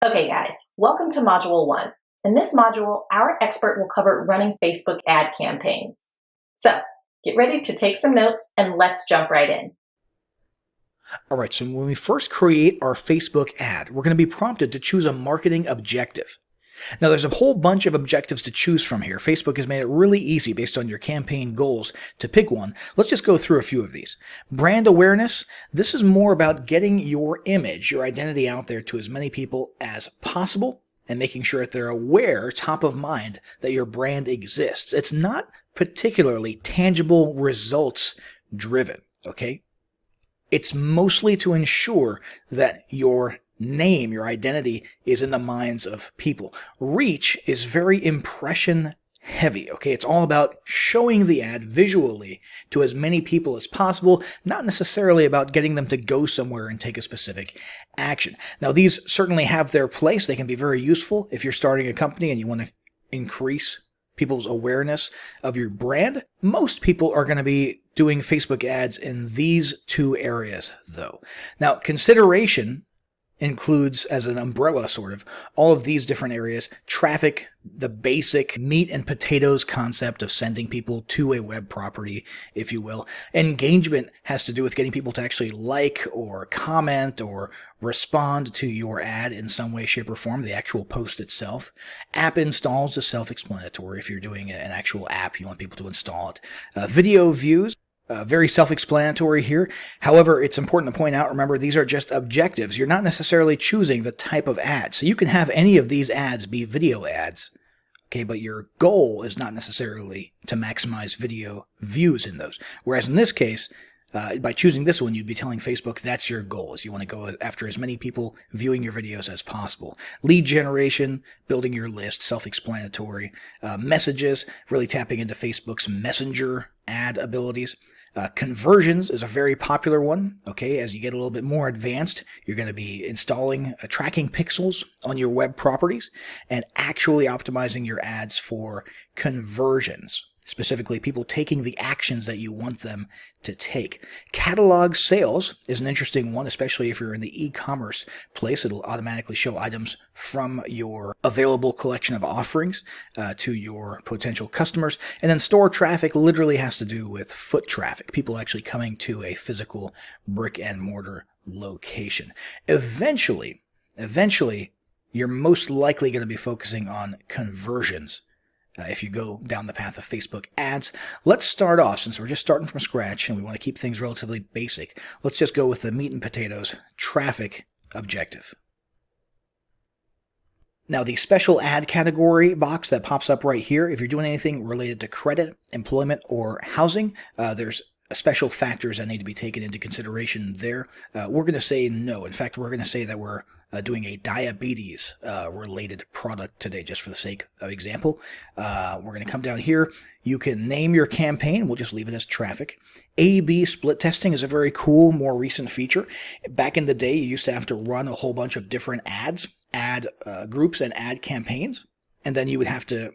Okay guys, welcome to Module 1. In this module, our expert will cover running Facebook ad campaigns. So, get ready to take some notes and let's jump right in. All right, so when we first create our Facebook ad, we're going to be prompted to choose a marketing objective. Now, there's a whole bunch of objectives to choose from here. Facebook has made it really easy based on your campaign goals to pick one. Let's just go through a few of these. Brand awareness. This is more about getting your image, your identity out there to as many people as possible and making sure that they're aware, top of mind, that your brand exists. It's not particularly tangible results driven, okay? It's mostly to ensure that your name, your identity, is in the minds of people. Reach is very impression heavy, okay? It's all about showing the ad visually to as many people as possible, not necessarily about getting them to go somewhere and take a specific action. Now, these certainly have their place. They can be very useful if you're starting a company and you want to increase people's awareness of your brand. Most people are going to be doing Facebook ads in these two areas, though. Now, consideration includes, as an umbrella sort of, all of these different areas. Traffic, the basic meat and potatoes concept of sending people to a web property, if you will. Engagement has to do with getting people to actually like or comment or respond to your ad in some way, shape, or form, the actual post itself. App installs is self-explanatory. If you're doing an actual app, you want people to install it. Video views. Very self-explanatory here. However, it's important to point out, remember, these are just objectives. You're not necessarily choosing the type of ad. So you can have any of these ads be video ads, okay, but your goal is not necessarily to maximize video views in those. Whereas in this case, by choosing this one, you'd be telling Facebook that's your goal, is you want to go after as many people viewing your videos as possible. Lead generation, building your list, self-explanatory. Messages, really tapping into Facebook's Messenger ad abilities. Conversions is a very popular one. Okay, as you get a little bit more advanced, you're going to be installing tracking pixels on your web properties and actually optimizing your ads for conversions. Specifically, people taking the actions that you want them to take. Catalog sales is an interesting one, especially if you're in the e-commerce place. It'll automatically show items from your available collection of offerings to your potential customers. And then store traffic literally has to do with foot traffic, people actually coming to a physical brick and mortar location. Eventually, you're most likely going to be focusing on conversions. If you go down the path of Facebook ads. Let's start off, since we're just starting from scratch and we want to keep things relatively basic, let's just go with the meat and potatoes traffic objective. Now, the special ad category box that pops up right here, if you're doing anything related to credit, employment, or housing, there's special factors that need to be taken into consideration there. We're going to say no. In fact, we're going to say that we're doing a diabetes related product today, just for the sake of example. We're going to come down here. You can name your campaign. We'll just leave it as traffic. A/B split testing is a very cool, more recent feature. Back in the day, you used to have to run a whole bunch of different ads, ad groups and ad campaigns, and then you would have to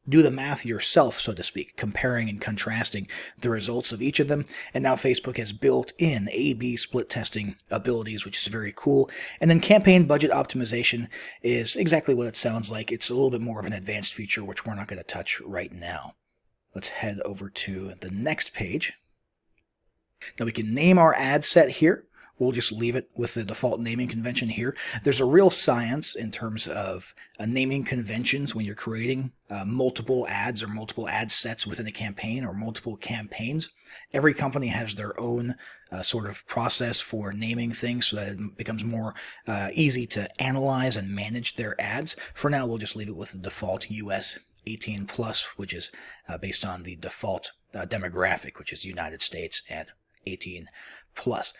do the math yourself, so to speak, comparing and contrasting the results of each of them. And now Facebook has built in A/B split testing abilities, which is very cool. And then campaign budget optimization is exactly what it sounds like. It's a little bit more of an advanced feature, which we're not going to touch right now. Let's head over to the next page. Now we can name our ad set here. We'll just leave it with the default naming convention here. There's a real science in terms of naming conventions when you're creating multiple ads or multiple ad sets within a campaign or multiple campaigns. Every company has their own sort of process for naming things so that it becomes more easy to analyze and manage their ads. For now, we'll just leave it with the default US 18 plus, which is based on the default demographic, which is United States and 18 plus.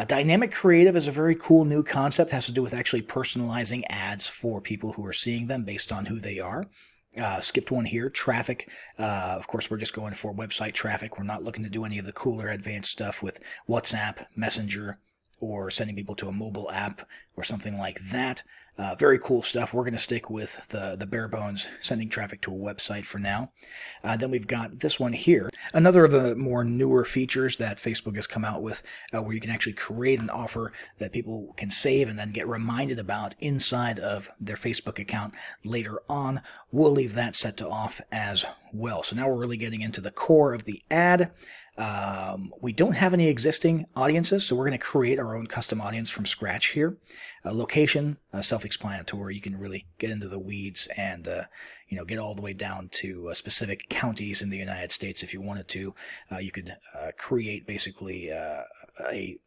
Dynamic creative is a very cool new concept. It has to do with actually personalizing ads for people who are seeing them based on who they are. Skipped one here, traffic. Of course, we're just going for website traffic. We're not looking to do any of the cooler advanced stuff with WhatsApp, Messenger, or sending people to a mobile app or something like that. Very cool stuff. We're going to stick with the bare bones, sending traffic to a website for now. Then we've got this one here. Another of the more newer features that Facebook has come out with, where you can actually create an offer that people can save and then get reminded about inside of their Facebook account later on. We'll leave that set to off as well. So now we're really getting into the core of the ad. We don't have any existing audiences, so we're going to create our own custom audience from scratch here. Location, self-explanatory. You can really get into the weeds and get all the way down to specific counties in the United States if you wanted to. You could create basically a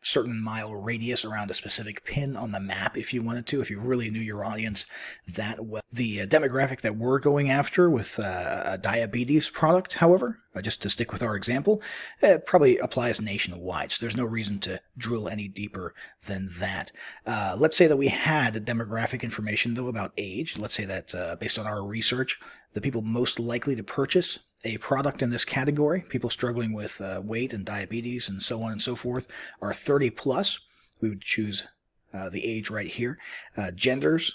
certain mile radius around a specific pin on the map if you wanted to, if you really knew your audience that well. The demographic that we're going after with a diabetes product, however, just to stick with our example, it probably applies nationwide, so there's no reason to drill any deeper than that. Let's say that we had demographic information, though, about age. Let's say that based on our research, the people most likely to purchase a product in this category, people struggling with weight and diabetes and so on and so forth, are 30 plus. We would choose the age right here. Genders,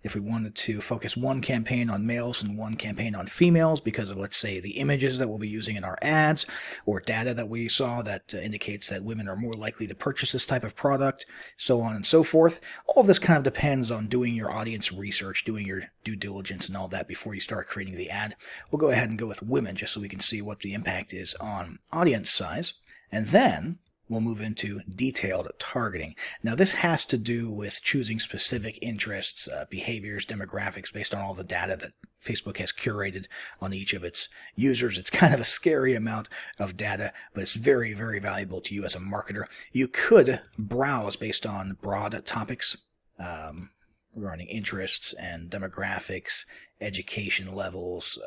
if we wanted to focus one campaign on males and one campaign on females because of, let's say, the images that we'll be using in our ads or data that we saw that indicates that women are more likely to purchase this type of product, so on and so forth. All of this kind of depends on doing your audience research, doing your due diligence and all that before you start creating the ad. We'll go ahead and go with women just so we can see what the impact is on audience size. And then we'll move into detailed targeting. Now, this has to do with choosing specific interests, behaviors, demographics based on all the data that Facebook has curated on each of its users. It's kind of a scary amount of data, but it's very, very valuable to you as a marketer. You could browse based on broad topics regarding interests and demographics, education levels,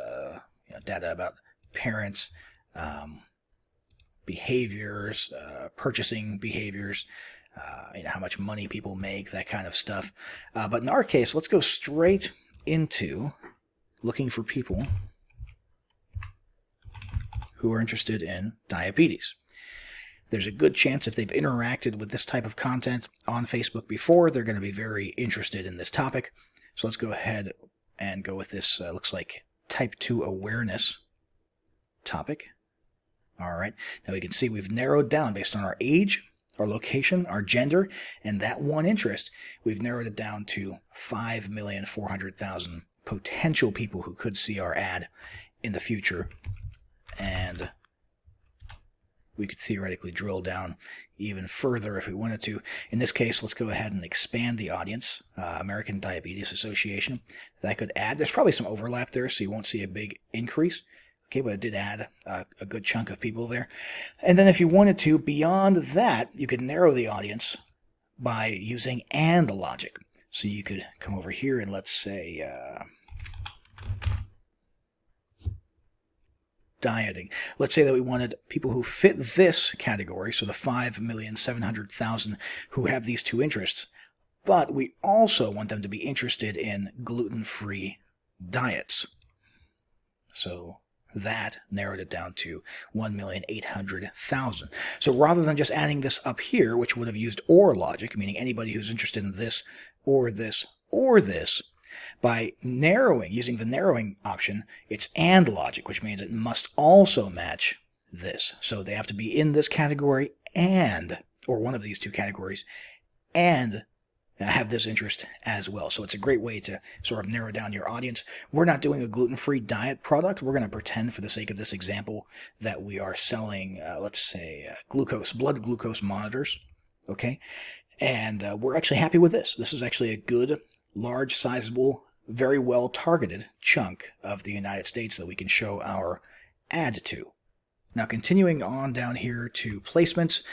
data about parents, behaviors, purchasing behaviors, how much money people make, that kind of stuff. But in our case, let's go straight into looking for people who are interested in diabetes. There's a good chance if they've interacted with this type of content on Facebook before, they're going to be very interested in this topic. So let's go ahead and go with this, looks like type 2 awareness topic. All right, now we can see we've narrowed down based on our age, our location, our gender, and that one interest. We've narrowed it down to 5,400,000 potential people who could see our ad in the future. And we could theoretically drill down even further if we wanted to. In this case, let's go ahead and expand the audience. American Diabetes Association. That could add, there's probably some overlap there, so you won't see a big increase. Okay, but it did add a good chunk of people there. And then if you wanted to, beyond that, you could narrow the audience by using AND logic. So you could come over here and let's say dieting. Let's say that we wanted people who fit this category, so the 5,700,000 who have these two interests, but we also want them to be interested in gluten-free diets. So that narrowed it down to 1,800,000. So rather than just adding this up here, which would have used OR logic, meaning anybody who's interested in this or this or this, by narrowing, using the narrowing option, it's AND logic, which means it must also match this. So they have to be in this category and, or one of these two categories, and have this interest as well. So it's a great way to sort of narrow down your audience. We're not doing a gluten-free diet product. We're going to pretend for the sake of this example that we are selling, let's say, blood glucose monitors. Okay. And we're actually happy with this. This is actually a good, large, sizable, very well targeted chunk of the United States that we can show our ad to. Now, continuing on down here to placements,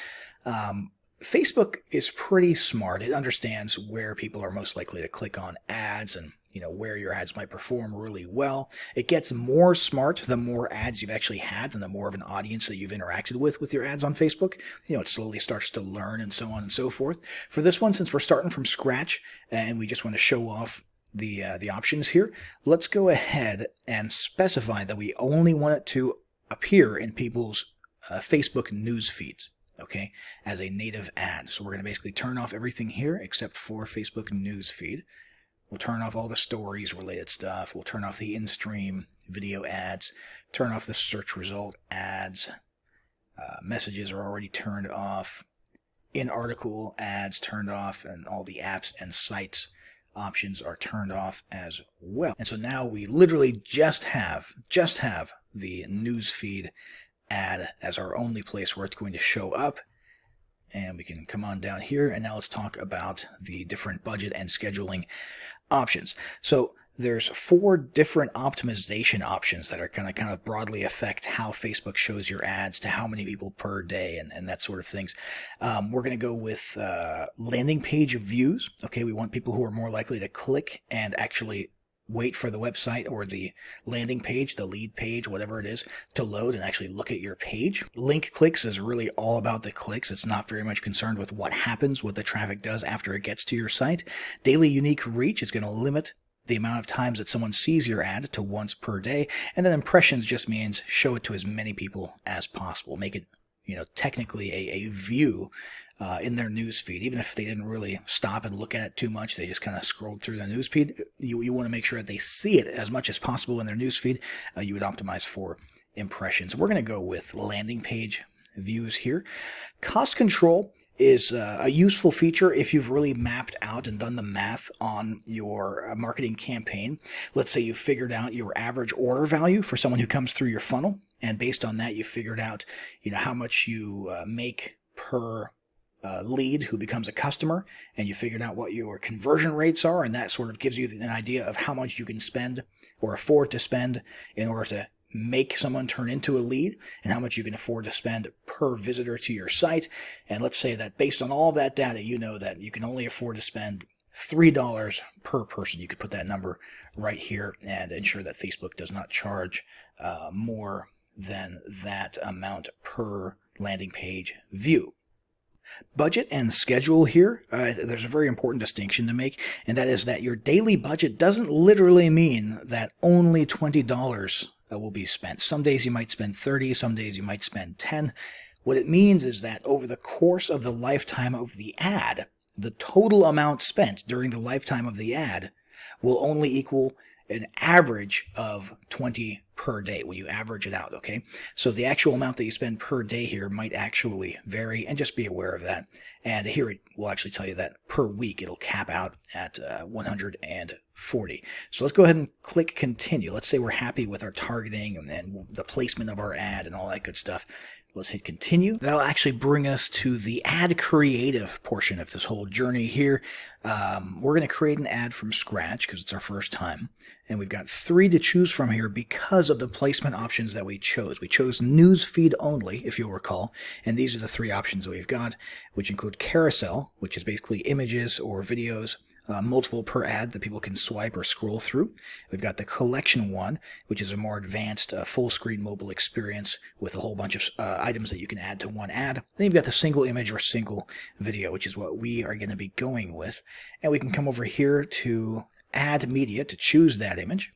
Facebook is pretty smart. It understands where people are most likely to click on ads and where your ads might perform really well. It gets more smart the more ads you've actually had and the more of an audience that you've interacted with your ads on Facebook. It slowly starts to learn and so on and so forth. For this one, since we're starting from scratch and we just want to show off the options here, let's go ahead and specify that we only want it to appear in people's Facebook news feeds. Okay, as a native ad. So we're going to basically turn off everything here except for Facebook news feed. We'll turn off all the stories related stuff. We'll turn off the in-stream video ads, turn off the search result ads. Messages are already turned off. In-article ads turned off, and all the apps and sites options are turned off as well. And so now we literally just have the newsfeed ad as our only place where it's going to show up. And we can come on down here, and now let's talk about the different budget and scheduling options. So there's 4 different optimization options that are going to kind of broadly affect how Facebook shows your ads to how many people per day and that sort of things. We're going to go with landing page views. Okay, we want people who are more likely to click and actually wait for the website or the landing page, the lead page, whatever it is, to load and actually look at your page. Link clicks is really all about the clicks. It's not very much concerned with what happens, what the traffic does after it gets to your site. Daily unique reach is going to limit the amount of times that someone sees your ad to once per day. And then impressions just means show it to as many people as possible. Make it, technically a view in their newsfeed. Even if they didn't really stop and look at it too much, they just kind of scrolled through the newsfeed. You want to make sure that they see it as much as possible in their newsfeed. You would optimize for impressions. We're going to go with landing page views here. Cost control is a useful feature if you've really mapped out and done the math on your marketing campaign. Let's say you've figured out your average order value for someone who comes through your funnel, and based on that, you figured out, how much you make per lead who becomes a customer, and you figured out what your conversion rates are, and that sort of gives you an idea of how much you can spend or afford to spend in order to make someone turn into a lead, and how much you can afford to spend per visitor to your site. And let's say that based on all that data, you know that you can only afford to spend $3 per person. You could put that number right here and ensure that Facebook does not charge more than that amount per landing page view. Budget and schedule here, there's a very important distinction to make, and that is that your daily budget doesn't literally mean that only $20 will be spent. Some days you might spend $30, some days you might spend $10. What it means is that over the course of the lifetime of the ad, the total amount spent during the lifetime of the ad will only equal an average of 20 per day when you average it out, okay? So the actual amount that you spend per day here might actually vary, and just be aware of that. And here it will actually tell you that per week it'll cap out at 140. So let's go ahead and click continue. Let's say we're happy with our targeting and the placement of our ad and all that good stuff. Let's hit continue. That'll actually bring us to the ad creative portion of this whole journey here. We're going to create an ad from scratch because it's our first time. And we've got 3 to choose from here because of the placement options that we chose. We chose newsfeed only, if you'll recall. And these are the 3 options that we've got, which include carousel, which is basically images or videos, multiple per ad that people can swipe or scroll through. We've got the collection one, which is a more advanced full screen mobile experience with a whole bunch of items that you can add to one ad. Then you've got the single image or single video, which is what we are going to be going with. And we can come over here to add media to choose that image.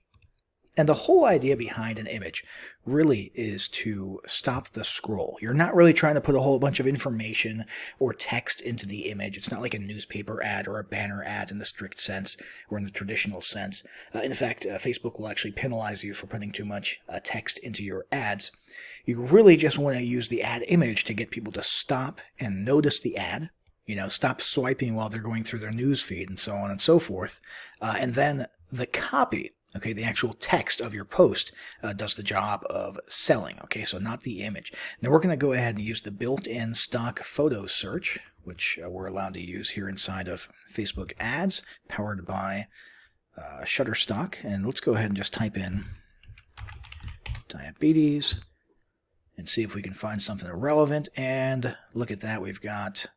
And the whole idea behind an image really is to stop the scroll. You're not really trying to put a whole bunch of information or text into the image. It's not like a newspaper ad or a banner ad in the strict sense or in the traditional sense. In fact, Facebook will actually penalize you for putting too much text into your ads. You really just want to use the ad image to get people to stop and notice the ad. Stop swiping while they're going through their news feed and so on and so forth. And then the copy, okay, the actual text of your post does the job of selling, okay, so not the image. Now we're going to go ahead and use the built-in stock photo search, which we're allowed to use here inside of Facebook ads, powered by Shutterstock. And let's go ahead and just type in diabetes and see if we can find something relevant. And look at that, we've got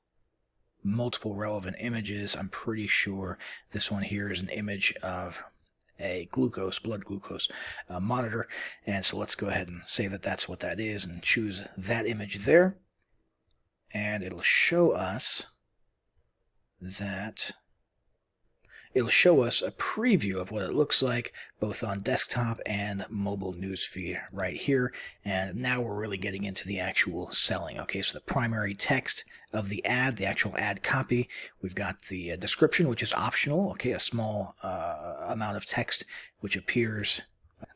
multiple relevant images. I'm pretty sure this one here is an image of a blood glucose monitor. And so let's go ahead and say that that's what that is and choose that image there. And it'll show us a preview of what it looks like both on desktop and mobile newsfeed right here. And now we're really getting into the actual selling. Okay, so the primary text of the ad, the actual ad copy. We've got the description, which is optional. Okay, a small amount of text which appears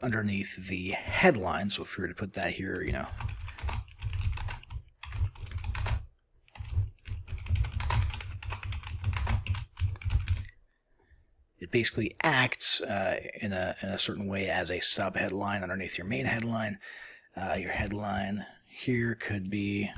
underneath the headline. So if we were to put that here, it basically acts in a certain way as a sub-headline underneath your main headline. Your headline here could be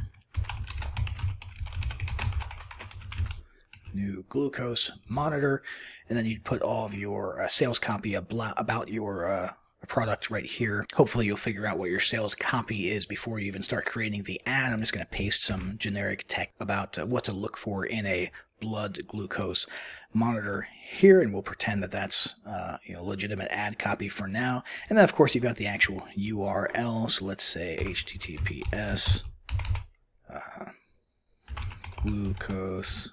new glucose monitor, and then you'd put all of your sales copy about your product right here. Hopefully you'll figure out what your sales copy is before you even start creating the ad. I'm just going to paste some generic text about what to look for in a blood glucose monitor here, and we'll pretend that that's legitimate ad copy for now. And then of course you've got the actual URL, so let's say https glucose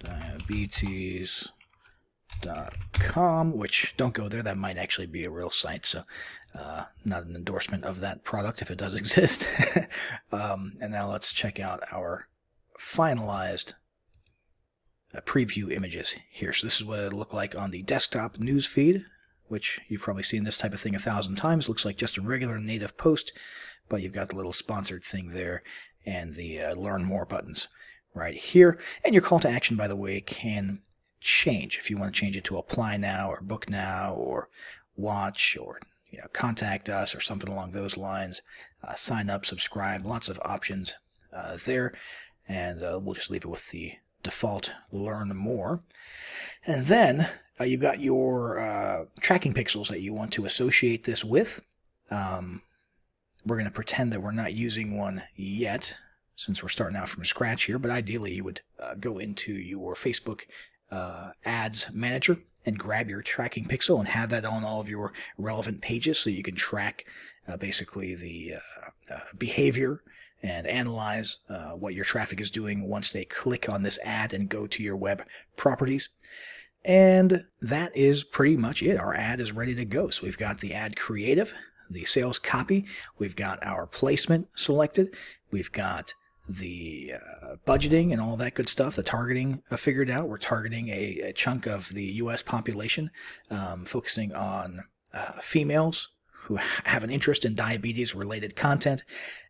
diabetes.com, which don't go there, that might actually be a real site, so not an endorsement of that product if it does exist. And now let's check out our finalized preview images here. So this is what it looked like on the desktop news feed, which you've probably seen this type of thing 1,000 times. Looks like just a regular native post, but you've got the little sponsored thing there and the learn more buttons right here. And your call to action, by the way, can change if you want to change it to apply now or book now or watch or contact us or something along those lines. Sign up, subscribe, lots of options there. And we'll just leave it with the default learn more. And then you've got your tracking pixels that you want to associate this with. We're going to pretend that we're not using one yet since we're starting out from scratch here, but ideally you would go into your Facebook ads manager and grab your tracking pixel and have that on all of your relevant pages so you can track basically the behavior and analyze what your traffic is doing once they click on this ad and go to your web properties. And that is pretty much it. Our ad is ready to go. So we've got the ad creative, the sales copy, we've got our placement selected, we've got the budgeting and all that good stuff, the targeting figured out. We're targeting a chunk of the U.S. population, focusing on females who have an interest in diabetes-related content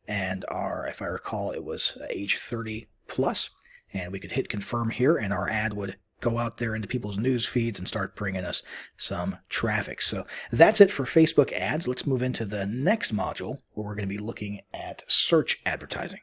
and are, if I recall, it was age 30 plus. And we could hit confirm here, and our ad would go out there into people's news feeds and start bringing us some traffic. So that's it for Facebook ads. Let's move into the next module where we're going to be looking at search advertising.